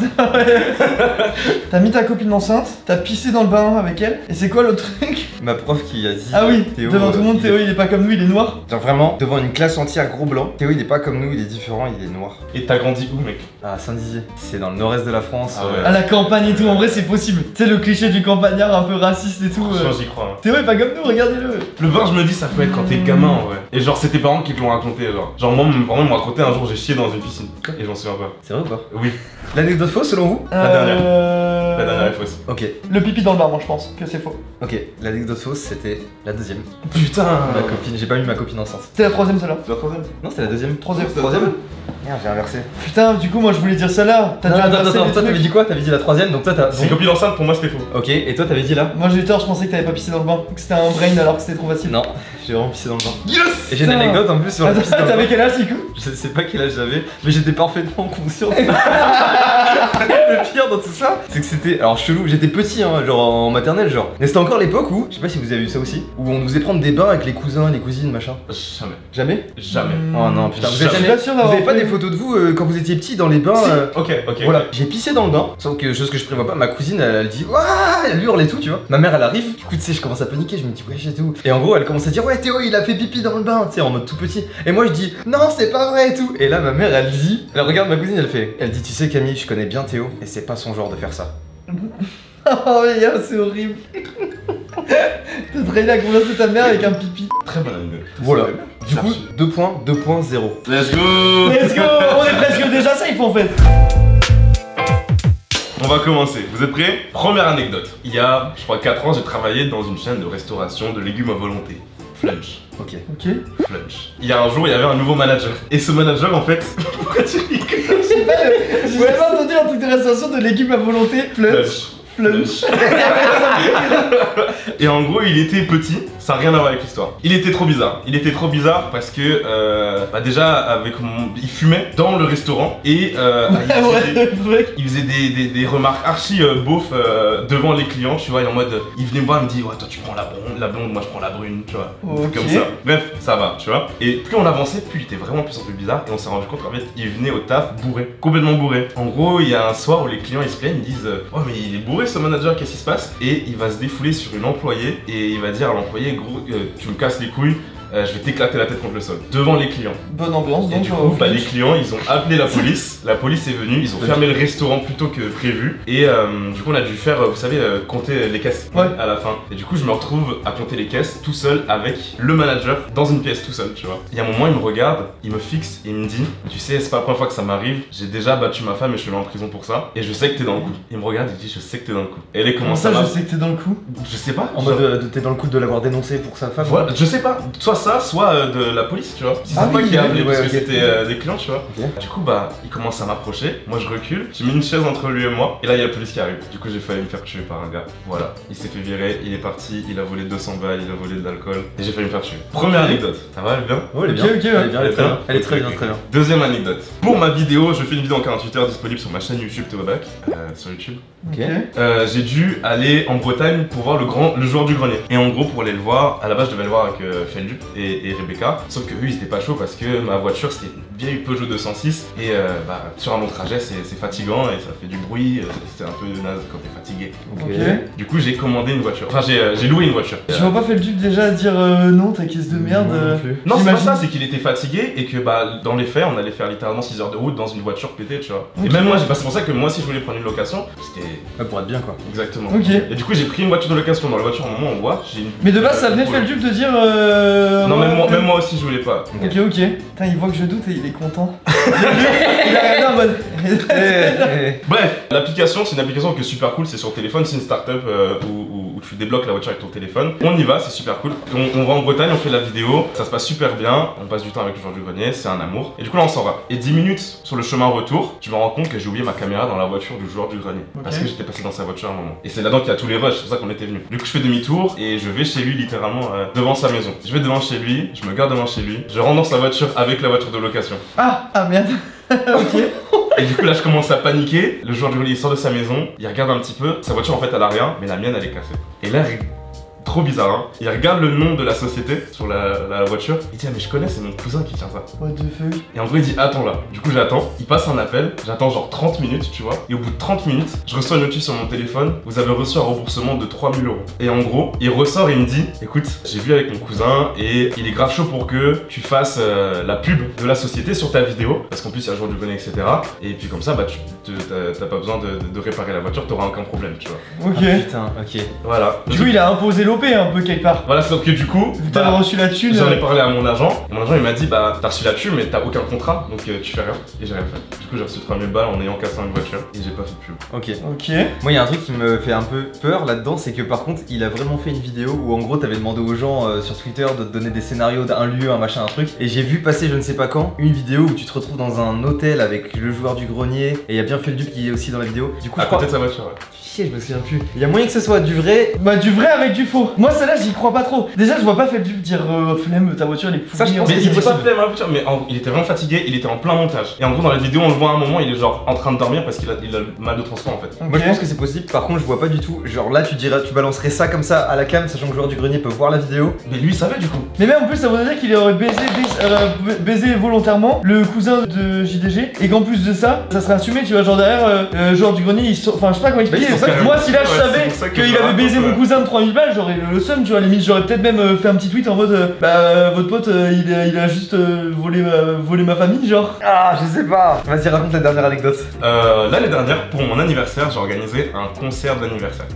T'as mis ta copine enceinte, t'as pissé dans le bain avec elle, et c'est quoi l'autre truc? Ma prof qui a dit Ah oui, Théo, devant tout le monde, il Théo il est pas comme nous, il est noir. Genre vraiment, devant une classe entière gros blanc, Théo il est pas comme nous, il est différent, il est noir. Et t'as grandi où, mec? À Saint-Dizier, c'est dans le nord-est de la France. Ah ouais. À la campagne et tout, en vrai c'est possible. Tu sais le cliché du campagnard un peu raciste et tout. Franchement, j'y crois. Hein. Théo est pas comme nous, regardez-le. Le bain, je me dis, ça peut être quand t'es gamin, en vrai. Et genre, c'est tes parents qui te l'ont raconté, genre. Genre, moi, mes parents m'ont raconté un jour, j'ai chié dans une piscine. Et j'en souviens pas. C'est vrai ou pas? Oui, L'anecdote fausse selon vous? La dernière. la dernière fois aussi. Ok, Le pipi dans le bar, moi je pense que c'est faux. ok, l'anecdote fausse c'était la deuxième. Putain! Ma copine, j'ai pas mis ma copine enceinte. C'était la troisième celle-là. C'est la troisième? Non, c'était la deuxième. Troisième. Troisième? Merde, j'ai inversé. Putain, du coup moi je voulais dire celle-là. T'as Non, dû attends, inverser attends, les toi t'avais trucs. dit quoi? T'avais dit la troisième, donc toi t'as. C'est copine enceinte, pour moi, c'était faux. Ok, et toi t'avais dit là? Moi j'ai eu tort, je pensais que t'avais pas pissé dans le bain, que c'était un brain alors que c'était trop facile. Non, j'ai vraiment pissé dans le bain. Yes! Et j'ai une Putain. anecdote en plus sur la Attends, pisse dans le bain. t'avais quel âge du coup? Je sais pas quel âge j'avais, mais j'étais parfaitement conscient. Le pire dans tout ça, c'est que c'était. Alors chelou, j'étais petit, hein, genre en maternelle, genre. Mais c'était encore l'époque où, je sais pas si vous avez vu ça aussi, où on nous faisait prendre des bains avec les cousins, les cousines, machin. Jamais. Jamais? Jamais. Oh non, putain, vous avez Jamais. jamais. pas sûr Vous d'avoir avez pas fait. des photos de vous quand vous étiez petit dans les bains Si. Ok, ok. Voilà, j'ai pissé dans le bain, sauf que chose que je prévois pas, ma cousine elle dit Ouah, elle hurle et tout, tu vois. Ma mère elle arrive, du coup tu sais, je commence à paniquer, je me dis wesh et tout. Et en gros, elle commence à dire ouais, Théo il a fait pipi dans le bain, tu sais, en mode tout petit. Et moi je dis non, c'est pas vrai et tout. Et là ma mère elle dit, elle regarde ma cousine, elle dit tu sais Camille, je connais bien Théo et c'est pas son genre de faire ça. Oh mais gars, c'est horrible. T'as trahi la confiance de ta mère avec un pipi. Très bonne anecdote. Voilà. Du coup, Cherche. 2 points, 2.0. Let's go! Let's go. On est presque déjà safe en fait. On va commencer. Vous êtes prêts? Première anecdote. Il y a, je crois, 4 ans, j'ai travaillé dans une chaîne de restauration de légumes à volonté. Flunch. Ok. Ok. Flunch. Il y a un jour, il y avait un nouveau manager. Et ce manager, en fait. Pourquoi tu rigoles? J'ai jamais entendu un truc de restauration de légumes à volonté. Flunch. Flunch. Et en gros, il était petit, ça n'a rien à voir avec l'histoire. Il était trop bizarre. Il était trop bizarre parce que, déjà, il fumait dans le restaurant et il faisait des remarques archi beauf devant les clients, tu vois. Et en mode, il venait me voir, il me dit, ouais, toi tu prends la blonde, moi je prends la brune, tu vois. Okay. Comme ça. Bref, ça va, tu vois. Et plus on avançait, plus il était vraiment plus en plus bizarre. Et on s'est rendu compte qu'en fait, il venait au taf bourré, complètement bourré. En gros, il y a un soir où les clients ils se plaignent, ils disent, oh, mais il est bourré ce manager, qu'est-ce qui se passe? Et il va se défouler sur une employée et il va dire à l'employé, gros, tu me casses les couilles, je vais t'éclater la tête contre le sol, devant les clients. Bonne ambiance, Et donc du coup, les clients, ils ont appelé la police est venue, ils ont fermé le restaurant plus tôt que prévu. Et du coup, on a dû faire, vous savez, compter les caisses à la fin. Et du coup, je me retrouve à compter les caisses tout seul avec le manager dans une pièce tout seul, tu vois. Il y a un moment, il me regarde, il me fixe et il me dit, tu sais, c'est pas la première fois que ça m'arrive, j'ai déjà battu ma femme et je suis allé en prison pour ça. Et je sais que t'es dans le coup. Il me regarde, il dit, je sais que t'es dans le coup. Et elle est Comment ça, ça je sais que t'es dans le coup? Je sais pas. En mode, t'es dans le coup de l'avoir dénoncé pour sa femme? Voilà, je sais pas. Soit ça, soit de la police, tu vois. Si c'est moi qui ai appelé parce que c'était des clients, tu vois. Du coup, bah, il commence à m'approcher. Moi, je recule. J'ai mis une chaise entre lui et moi. Et là, il y a la police qui arrive. Du coup, j'ai failli me faire tuer par un gars. Voilà. Il s'est fait virer. Il est parti. Il a volé 200 balles. Il a volé de l'alcool. Et j'ai failli me faire tuer. Première anecdote. Ça va, elle est bien? Oh, elle est bien. Ok, Elle est bien, elle est très bien. Elle est très bien, Ok. très bien. Deuxième anecdote. Pour ma vidéo, je fais une vidéo en 48 heures disponible sur ma chaîne YouTube Théobac. Sur YouTube. Ok. J'ai dû aller en Bretagne pour voir le joueur du grenier. Et en gros, pour aller le voir, à la base, je devais le voir avec Feldup et Rebecca. Sauf que eux, ils étaient pas chauds parce que ma voiture, c'était une vieille Peugeot 206. Et sur un long trajet, c'est fatigant et ça fait du bruit. C'est un peu naze quand t'es fatigué. Ok. Du coup, j'ai commandé une voiture. Enfin, j'ai loué une voiture. Je vois pas fait le dupe déjà dire non, ta caisse de merde. Non plus. Non, c'est pas J'imagine. ça, c'est qu'il était fatigué et que dans les faits, on allait faire littéralement 6 heures de route dans une voiture pétée, tu vois. Et Ok. même moi, c'est pour ça que moi aussi, je voulais prendre une location. C'était Ouais, pour être bien, quoi. exactement. Ok. Et du coup, j'ai pris une voiture de location. Dans la voiture, à un moment, on voit. Mais de base, ça venait de faire le dupe de dire. Non, ouais, même moi aussi, je voulais pas. Ok, ok. Putain, il voit que je doute et il est content. Il a regardé en mode. Bref, l'application, c'est une application qui est super cool. C'est sur téléphone, c'est une startup où tu débloques la voiture avec ton téléphone. On y va, c'est super cool. On va en Bretagne, on fait la vidéo. Ça se passe super bien. On passe du temps avec le joueur du grenier, c'est un amour. Et du coup, là, on s'en va. Et 10 minutes sur le chemin retour, je me rends compte que j'ai oublié ma caméra dans la voiture du joueur du grenier. Ok. Parce que j'étais passé dans sa voiture à un moment. Et c'est là-dedans qu'il y a tous les rushs, c'est pour ça qu'on était venus. Du coup, je fais demi-tour et je vais chez lui littéralement devant sa maison. Je vais devant chez lui, je me garde devant chez lui, je rentre dans sa voiture avec la voiture de location. Ah merde. Ok. Et du coup, là, je commence à paniquer. Le joueur du grenier sort de sa maison, il regarde un petit peu. Sa voiture, en fait, elle a rien, mais la mienne, elle est cassée. Et là, trop bizarre, hein. Il regarde le nom de la société sur la voiture. Il dit, ah, mais je connais, c'est mon cousin qui tient ça. What the fuck. Et en gros, il dit, attends là. Du coup, j'attends. Il passe un appel. J'attends genre 30 minutes, tu vois. Et au bout de 30 minutes, je reçois une notice sur mon téléphone. Vous avez reçu un remboursement de 3000 €. Et en gros, il ressort et il me dit, écoute, j'ai vu avec mon cousin et il est grave chaud pour que tu fasses la pub de la société sur ta vidéo. Parce qu'en plus, il y a un jour du grenier, etc. Et puis comme ça, bah, t'as pas besoin de réparer la voiture, t'auras aucun problème, tu vois. Ok. Ah, putain, ok. Voilà. Du coup, il a imposé l'OP un peu quelque part. Voilà, sauf que du coup, Vu que t'avais reçu la thune. j'en ai parlé à mon agent. Et mon agent, il m'a dit, bah, t'as reçu la thune, mais t'as aucun contrat, donc tu fais rien. Et j'ai rien fait. Du coup, j'ai reçu 3000 balles en ayant cassé une voiture et j'ai pas fait de pub. Ok. Ok. Moi, il y a un truc qui me fait un peu peur là-dedans, c'est que par contre, il a vraiment fait une vidéo où en gros, t'avais demandé aux gens sur Twitter de te donner des scénarios d'un lieu, un machin, un truc. Et j'ai vu passer, je ne sais pas quand, une vidéo où tu te retrouves dans un hôtel avec le joueur du grenier. Et il y a bien fait le dupe qui est aussi dans la vidéo. Du coup, À je crois. côté de sa voiture, ouais. Chier, je me souviens plus. Il y a moyen que ce soit du vrai. Bah, du vrai avec du faux. Moi, celle-là, j'y crois pas trop. Déjà, je vois pas fait le dupe dire flemme, ta voiture elle est pourrie. Ça, je pense Mais que il c'est était pas possible. flemme à la voiture, mais il était vraiment fatigué, il était en plein montage. Et en gros, dans la vidéo, on le voit à un moment, il est genre en train de dormir parce qu'il a mal de transport en fait. Ok. Moi, je pense que c'est possible. Par contre, je vois pas du tout. Genre là, tu balancerais ça comme ça à la cam, sachant que le joueur du grenier peut voir la vidéo. Mais lui, il savait du coup. Mais même en plus, ça voudrait dire qu'il aurait baisé volontairement le cousin de JDG et qu'en plus de ça, ça serait assumé, tu vois. Genre derrière, genre du grenier, enfin, je sais pas comment Bah, expliquer. c'est pour Moi, si là je Ouais, savais c'est pour ça que qu'il je avait baisé raconte, mon cousin de 3000 balles, j'aurais le seum, tu vois. Limite, j'aurais peut-être même fait un petit tweet en mode votre pote il a juste volé ma famille, genre. Ah, je sais pas. Vas-y, raconte la dernière anecdote. L'année dernière, pour mon anniversaire, j'ai organisé un concert d'anniversaire.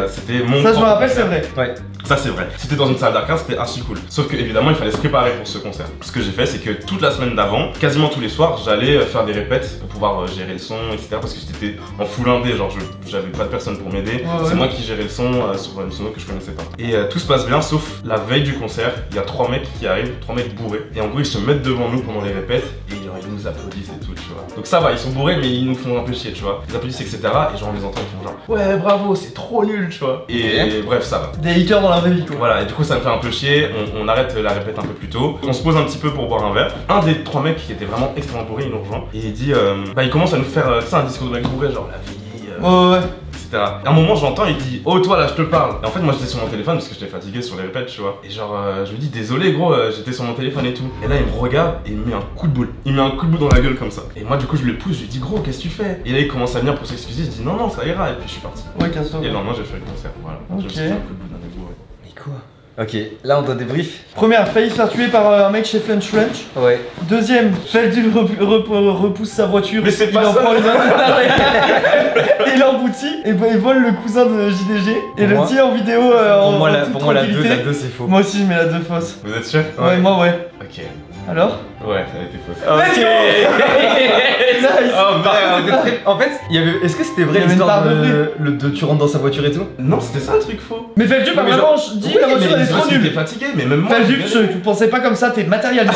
C'était mon. Ça, je me propre rappelle, c'est concert. vrai. Ouais. Ça c'est vrai. C'était dans une salle d'arcade, c'était archi cool. Sauf que évidemment il fallait se préparer pour ce concert. Ce que j'ai fait, c'est que toute la semaine d'avant, quasiment tous les soirs, j'allais faire des répètes pour pouvoir gérer le son, etc. Parce que j'étais en full indé, genre j'avais pas de personne pour m'aider. Ouais, C'est ouais. moi qui gérais le son sur une sono que je connaissais pas. Et tout se passe bien, sauf la veille du concert, il y a 3 mecs qui arrivent, 3 mecs bourrés. Et en gros ils se mettent devant nous pendant les répètes et genre, ils nous applaudissent et tout, tu vois. Donc ça va, ils sont bourrés mais ils nous font un peu chier, tu vois. Ils applaudissent, etc. Et genre on les entend, ils font genre ouais bravo, c'est trop nul, tu vois. Et bref, ça va. Des haters dans la vraie vie, quoi. Voilà, et du coup ça me fait un peu chier, on arrête la répète un peu plus tôt, on se pose un petit peu pour boire un verre. Un des 3 mecs qui était vraiment extrêmement bourré, il nous rejoint et il dit, il commence à nous faire un discours de mec bourré, genre la vie, Ouais. etc. Et à un moment j'entends, il dit, oh toi là je te parle. Et en fait moi j'étais sur mon téléphone parce que j'étais fatigué sur les répètes, tu vois. Et genre je lui dis, désolé gros, j'étais sur mon téléphone et tout. Et là il me regarde et il me met un coup de boule. Il me met un coup de boule dans la gueule comme ça. Et moi du coup je le pousse, je lui dis, gros qu'est-ce que tu fais? Et là il commence à venir pour s'excuser, je dis, non ça ira. Et puis je suis parti. Ouais, casse-toi. Et le lendemain j'ai fait le concert, voilà. Je me suis fait un coup de boule dans les bourrés. Mais quoi? Ok, là on doit débrief. Première, failli se faire tuer par un mec chez Flunch Flunch. Ouais. Deuxième, Feldu repousse sa voiture. Mais c'est il pas en ça. prend une autre. Et il l'emboutit et vole le cousin de JDG et le moi- tient en vidéo Pour en moi, toute pour moi la 2 tranquillité. c'est faux. Moi aussi je mets la 2 fausse. Vous êtes sûr? Ouais, moi ouais. Ok. Alors? Ouais, ça a été fausse. Ok. Nice. Oh Par contre, merde. c'était très- En fait, il y avait. Est-ce que c'était vrai Il y avait une l'histoire part de de tu rentres dans sa voiture et tout? Non, c'était ça le truc faux. Mais Feldu par Mais vraiment, genre- je dis Oui, la voiture mais elle est c'est trop parce qu'il était nulle. fatigué, mais même moi. Feldu, je tu pensais pas comme ça, t'es matérialiste.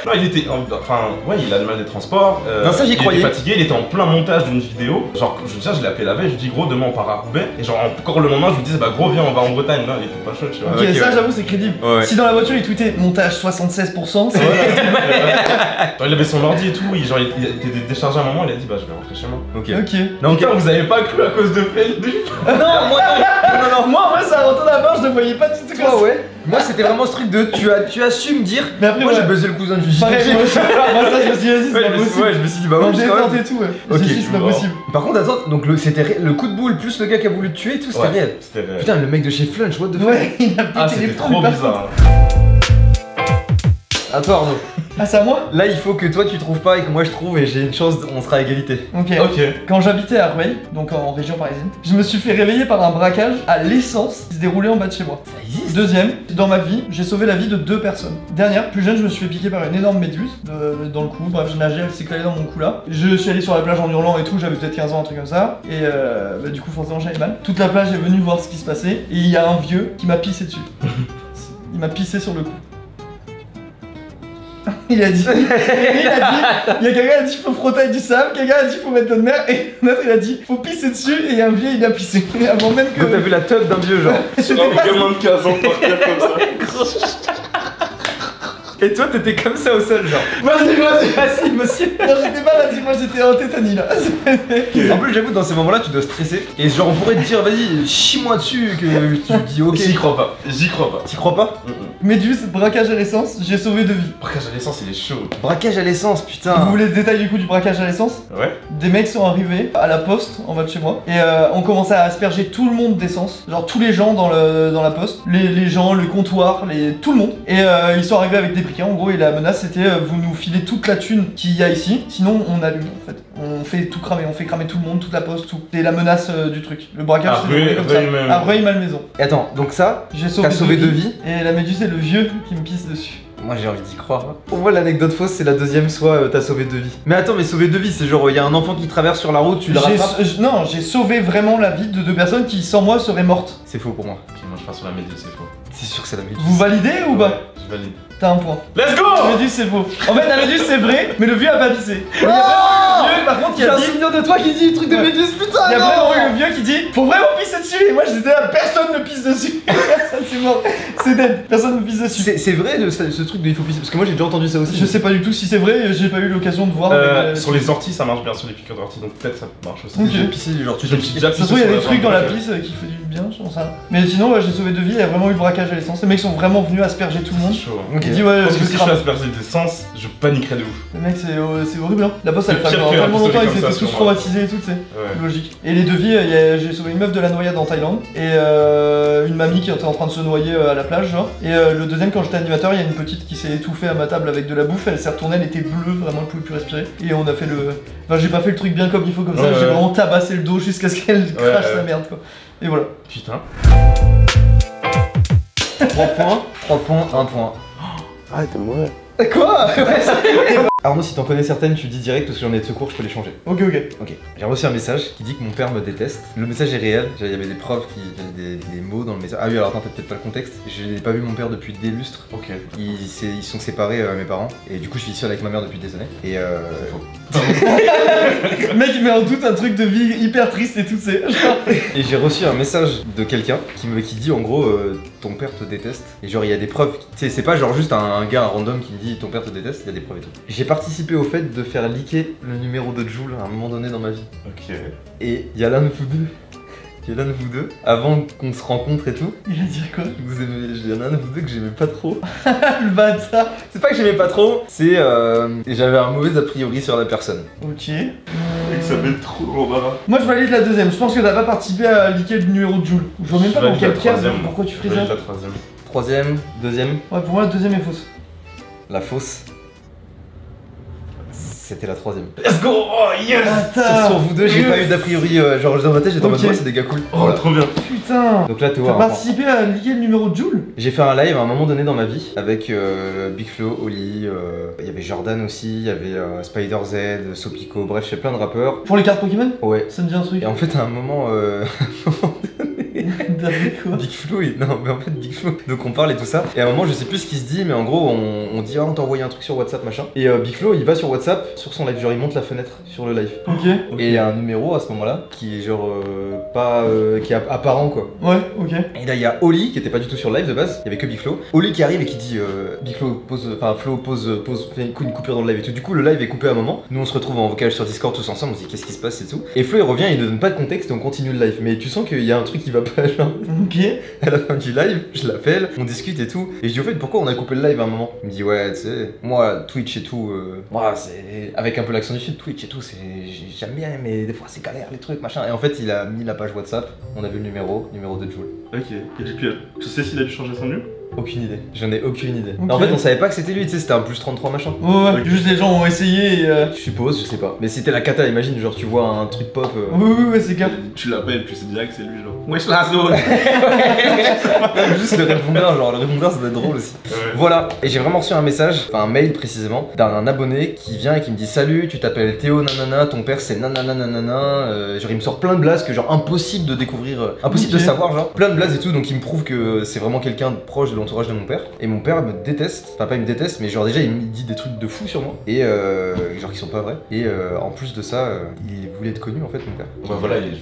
Non, il était. Enfin, ouais, il a le mal des transports. Non, ça, j'y croyais. Il était fatigué, il était en plein montage d'une vidéo. Genre, je veux dire, je l'ai appelé la veille, je lui dis gros, demain on part à Roubaix. Et genre, encore le lendemain, je lui disais, bah gros, viens, on va en Bretagne. Non, il était pas chaud, tu vois. Ok, Ok, ça ouais. j'avoue c'est crédible. Ouais. Si dans la voiture il tweetait montage 76%, c'est Genre, il avait son ordi et tout, genre, il était déchargé à un moment, il a dit, bah, je vais rentrer chez moi. Ok. ok. Non, ok. Putain, vous avez pas cru à cause de Feldu? Non, moi non. Moi en vrai ça rentre dans la barre, je ne voyais pas du tout comme Toi, ça. ouais. Moi, c'était vraiment ce truc de tu as su me dire. Mais après, Moi, ouais. j'ai buzzé le cousin de Juju. Pareil, moi ça je me suis dit, vas-y, c'est Ouais, pas je me suis- possible. ouais, je me suis dit, bah Quand oui, j'ai quand même. tenté tout, ouais. Ok, J'ai dit, c'est pas bon. possible. Par contre, attends, donc c'était le coup de boule plus le gars qui a voulu te tuer et tout, c'était Ouais, réel. c'était réel. Putain, le mec de chez Flunch, what the fuck. Ouais, il a pété Ah, les c'était plombs, trop par bizarre. À toi, Arnaud. contre. Ah, c'est à moi? Là, il faut que toi tu trouves pas et que moi je trouve et j'ai une chance, on sera à égalité. Ok. Ok. Quand j'habitais à Rueil, donc en région parisienne, je me suis fait réveiller par un braquage à l'essence qui se déroulait en bas de chez moi. Ça existe. Deuxième, dans ma vie, j'ai sauvé la vie de 2 personnes. Dernière, plus jeune, je me suis fait piquer par une énorme méduse dans le cou. Bref, j'ai nagé, elle s'est collée dans mon cou là. Je suis allé sur la plage en hurlant et tout, j'avais peut-être 15 ans, un truc comme ça. Et du coup, forcément, j'avais mal. Toute la plage est venue voir ce qui se passait. Et il y a un vieux qui m'a pissé dessus. Il m'a pissé sur le cou. Il a dit, il y a quelqu'un qui a dit faut frotter avec du sable, quelqu'un a dit faut mettre de l'eau de mer, et un autre il a dit faut pisser dessus, et un vieux il a pissé. Avant même que. Donc t'as vu la teub d'un vieux genre. C'était Un pas- gamin de 15 ans par terre comme ça. Et toi t'étais comme ça au sol genre. Vas-y, monsieur. Non, j'étais pas là, moi j'étais en tétanie là. En plus j'avoue dans ces moments là tu dois stresser. Et genre on pourrait te dire vas-y chie-moi dessus que tu dis ok. J'y crois pas. J'y crois pas. T'y crois pas? Méduse, braquage à l'essence, j'ai sauvé 2 vies. Braquage à l'essence, il est chaud. Braquage à l'essence Vous putain. voulez le détail du coup du braquage à l'essence? Ouais. Des mecs sont arrivés à la poste en bas de chez moi et on commençait à asperger tout le monde d'essence, genre tous les gens dans la poste, les gens, le comptoir, tout le monde. Et ils sont arrivés avec des briquets en gros et la menace c'était vous nous filez toute la thune qu'il y a ici, sinon on allume en fait. On fait tout cramer, on fait cramer tout le monde, toute la poste, tout. C'est la menace du truc. Le braquage À c'est déroulé comme ça. Rueil-Malmaison. À Rueil-Malmaison. Et attends donc ça J'ai sauvé, t'as sauvé 2 2 vies. Et la méduse c'est le vieux qui me pisse dessus. Moi j'ai envie d'y croire. Pour moi l'anecdote fausse c'est la deuxième soit t'as sauvé 2 vies. Mais attends mais sauver 2 vies c'est genre y a un enfant qui traverse sur la route tu le rattrapes. Non, j'ai sauvé vraiment la vie de 2 personnes qui sans moi seraient mortes. C'est faux pour moi. Ok, moi je pars sur la méduse, c'est faux. C'est sûr que c'est la méduse. Vous validez ou pas? Ouais, je valide. T'as un point. Let's go! La méduse c'est faux. En fait la méduse c'est vrai, mais le vieux a pas pissé. Il y a vraiment le vieux par contre qui J'ai a un dit. souvenir de toi qui dit le truc de Ouais. méduse putain Il y a non. vraiment eu le vieux qui dit faut vraiment pisser dessus et moi j'étais là, personne ne pisse dessus. Personne c'est mort. C'est dead, personne ne pisse dessus. C'est vrai ce truc de il faut pisser parce que moi j'ai déjà entendu ça aussi. Je sais pas du tout si c'est vrai, j'ai pas eu l'occasion de voir. avec, Sur les orties, ça marche bien sur les piqûres d'orties, donc peut-être ça marche aussi. Ok. J'ai pissé genre tu Je me suis déjà De toute pissé façon, il y a sur des trucs dans la jambe, pisse qui fait du bien, je pense ça. Mais sinon, ouais, j'ai sauvé 2 vies, il y a vraiment eu le braquage à l'essence. Les mecs sont vraiment venus asperger tout le monde. C'est chaud. Ok. Il dit ouais, Parce que je si je crame. suis aspergé d'essence, je paniquerais de ouf. Les mecs, c'est horrible. Hein. La poste, elle C'est fait pire tellement tellement longtemps, comme ils ça, étaient tous sûrement. traumatisés et tout, c'est Ouais. logique. Et les devis, j'ai sauvé une meuf de la noyade en Thaïlande et une mamie qui était en train de se noyer à la plage, genre. Et le deuxième, quand j'étais animateur, il y a une petite qui s'est étouffée à ma table avec de la bouffe, elle s'est retournée, elle était bleue, vraiment elle pouvait plus respirer. Et on a fait le. Enfin, j'ai pas fait le truc bien comme il faut comme ça, Ouais, j'ai ouais. vraiment tabassé le dos jusqu'à ce qu'elle crache ouais. sa merde, quoi. Et voilà. Putain. 3 points, 3 points, 1 point. Arrête de mourir. Quoi? Arnaud, si t'en connais certaines, tu dis direct parce que j'en ai de secours, je peux les changer. Ok, ok. Ok, j'ai reçu un message qui dit que mon père me déteste. Le message est réel, il y avait des preuves, il y avait des mots dans le message. Ah oui, alors attends, t'as peut-être pas le contexte. Je n'ai pas vu mon père depuis des lustres. Ok. Ils sont séparés, mes parents. Et du coup, je suis seul avec ma mère depuis des années. Et Le mec il met en doute un truc de vie hyper triste et tout, c'est. Et j'ai reçu un message de quelqu'un qui dit en gros ton père te déteste. Et genre il y a des preuves. Tu sais, c'est pas genre juste un gars random qui me dit ton père te déteste, il y a des preuves et tout. J'ai participé au fait de faire leaker le numéro de Joule à un moment donné dans ma vie. Ok. Et il y a l'un de vous deux, avant qu'on se rencontre et tout, Il a dit quoi? il y en a un de vous deux que j'aimais pas trop. Le bâtard. C'est pas que j'aimais pas trop, c'est j'avais un mauvais a priori sur la personne. Ok. Mec, ça met trop l'embarras. Moi je valide la deuxième, je pense que t'as pas participé à leaker le numéro de Joule. Je vois même pas dans quel cas, pourquoi tu ferais ça. La troisième. Troisième, deuxième, Ouais, pour moi la deuxième est fausse. la fausse. C'était la troisième. Let's go! Oh yes! Sur vous deux, j'ai pas eu d'a priori, genre dans ma tête j'étais en mode Ok. ouais, c'est des gars cool. Oh, Voilà. trop bien. Putain. Donc là Théo, T'as un point. participé à leaker le numéro de Joule? J'ai fait un live à un moment donné dans ma vie avec Big Flo, Oli, il y avait Jordan aussi, il y avait Spider Z, Sopico, bref, j'ai plein de rappeurs. Pour les cartes Pokémon? Ouais. Ça me dit un truc. Et en fait à un moment D'accord. Big Flo, non mais en fait Big Flo, donc on parle et tout ça, et à un moment je sais plus ce qu'il se dit, mais en gros on dit ah on t'a envoyé un truc sur WhatsApp machin, et Big Flo il va sur WhatsApp, sur son live, genre il monte la fenêtre sur le live, Ok. et il y a un numéro à ce moment là qui est genre pas, qui est apparent quoi. Ouais, ok. Et là il y a Oli qui était pas du tout sur le live de base, il y avait que Big Flo, Oli qui arrive et qui dit Big Flo pose, enfin Flo pose, fait une coupure dans le live et tout, du coup le live est coupé à un moment, nous on se retrouve en vocal sur Discord tous ensemble, on se dit qu'est-ce qui se passe et tout, et Flo il revient, il ne donne pas de contexte et on continue le live, mais tu sens qu'il y a un truc qui va pas genre. Ok. À la fin du live, je l'appelle, on discute et tout. Et je dis au fait pourquoi on a coupé le live à un moment. Il me dit ouais tu sais, moi Twitch et tout, moi c'est avec un peu l'accent du sud, Twitch et tout, c'est j'aime bien mais des fois c'est galère les trucs machin. Et en fait il a mis la page WhatsApp, on a vu le numéro de Joule. Ok. Et du coup, tu sais s'il a dû changer son numéro? Aucune idée, j'en ai aucune idée. Ok. En fait on savait pas que c'était lui, tu sais c'était un plus 33 machin. Ouais, Ok. juste les gens ont essayé et. Je suppose, je sais pas. Mais c'était la cata, imagine, genre tu vois un truc pop. Oui, c'est clair. Tu l'appelles, tu sais direct que c'est lui, genre. Wesh la zone! Juste le répondeur, genre le répondeur ça doit être drôle aussi. Ouais. Voilà, et j'ai vraiment reçu un message, enfin un mail précisément, d'un abonné qui vient et qui me dit salut, tu t'appelles Théo nanana, ton père c'est nanana nanana, genre il me sort plein de blagues que genre impossible de découvrir, impossible Ok. de savoir genre, plein de blagues et tout, donc il me prouve que c'est vraiment quelqu'un de proche de l'entourage de mon père, et mon père me déteste, enfin pas il me déteste, mais genre déjà il me dit des trucs de fou sur moi, et genre qui sont pas vrais, et en plus de ça, il voulait être connu en fait mon père. Bah voilà, il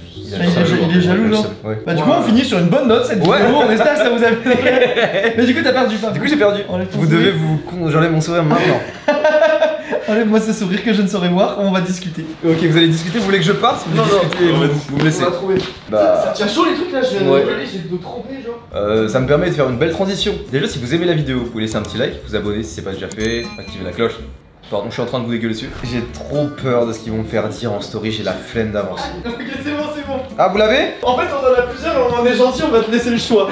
Il est jaloux, genre. Ouais. Bah, du coup, on finit sur une bonne note cette vidéo. Ouais. On espère que ça vous a plu. Mais du coup, t'as perdu pas. Du coup j'ai perdu. Enlève ton Vous sourire. devez j'enlève mon sourire maintenant. Enlève-moi ce sourire que je ne saurais voir. On va discuter. Ok, vous allez discuter, vous voulez que je parte? Vous Non, non, discutez, vous me laissez. trouver. Bah. Ça tient chaud les trucs là. Je viens de Ouais. rigoler, j'ai le dos trempé, genre. Ça me permet de faire une belle transition. Déjà, si vous aimez la vidéo, vous pouvez laisser un petit like, vous abonner si c'est pas déjà fait, activer la cloche. Pardon, je suis en train de vous dégueuler dessus. J'ai trop peur de ce qu'ils vont me faire dire en story, j'ai la flemme d'avance. Ok, c'est bon. Ah, vous l'avez? En fait, on en a plusieurs et on en est gentil, on va te laisser le choix.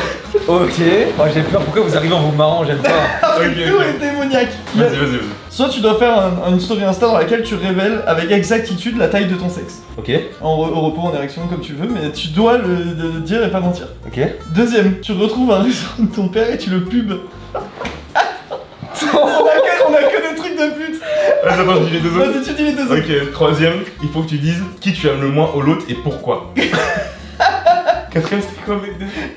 Ok. Moi j'ai peur, pourquoi vous arrivez en vous marrant, j'aime pas. Ok, Théo ok. est démoniaque. Vas-y. Soit tu dois faire une story Insta dans laquelle tu révèles avec exactitude la taille de ton sexe. Ok, Au repos, en érection, comme tu veux, mais tu dois le dire et pas mentir. ok. Deuxième, tu retrouves un réseau de ton père et tu le pubs. on a que des trucs de pute. Attends, je dis les deux autres. Vas-y, tu dis les deux autres. Ok, troisième, il faut que tu dises qui tu aimes le moins au l'autre et pourquoi. Quatrième, c'était quoi, mec?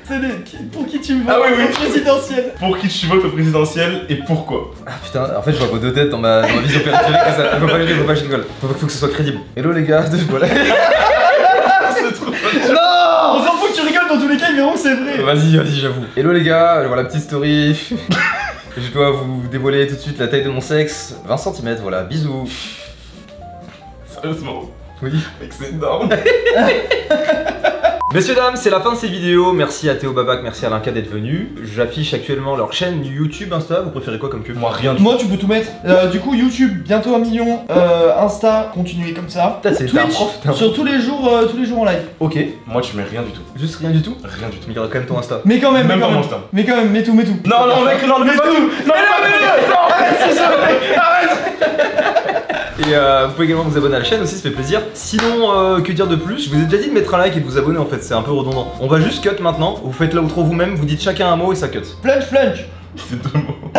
C'est pour qui tu votes Ah oui, oui. au présidentiel. Pour qui tu votes au présidentiel et pourquoi. Ah putain, en fait je vois vos deux têtes dans ma vision périphérique, et ça, faut pas que je rigole. Faut que ce soit crédible. Hello les gars, voilà. C'est trop Non, on s'en fout que tu rigoles, dans tous les cas, ils verront que c'est vrai. Vas-y, j'avoue. Hello les gars, voilà petite story. Je dois vous dévoiler tout de suite la taille de mon sexe. 20 cm, voilà, bisous. Sérieusement, Oui. mec, c'est énorme. Messieurs, dames, c'est la fin de cette vidéo. Merci à Théo Babac, merci à Linka d'être venu. J'affiche actuellement leur chaîne YouTube, Insta. Vous préférez quoi comme pub? Moi, rien du tout. Moi, tu peux tout mettre. Du coup, YouTube, bientôt 1 million. Insta, continuez comme ça. Putain, c'est un Twitch, prof, t'es un prof. sur tous les jours en live. Ok, Moi, tu mets rien du tout. juste rien du tout. Rien du tout. Mais il y aura quand même ton Insta. Mais quand même, Même mais quand pas mon même. Insta. Mais quand même, mets tout, mets tout. Non, non, mec, non, mets pas tout. Non, Et vous pouvez également vous abonner à la chaîne aussi, ça fait plaisir. Sinon, que dire de plus? Je vous ai déjà dit de mettre un like et de vous abonner en fait, c'est un peu redondant. On va juste cut maintenant, vous faites l'outro vous-même, vous dites chacun un mot et ça cut. Flunch, flunch. C'est 2 mots.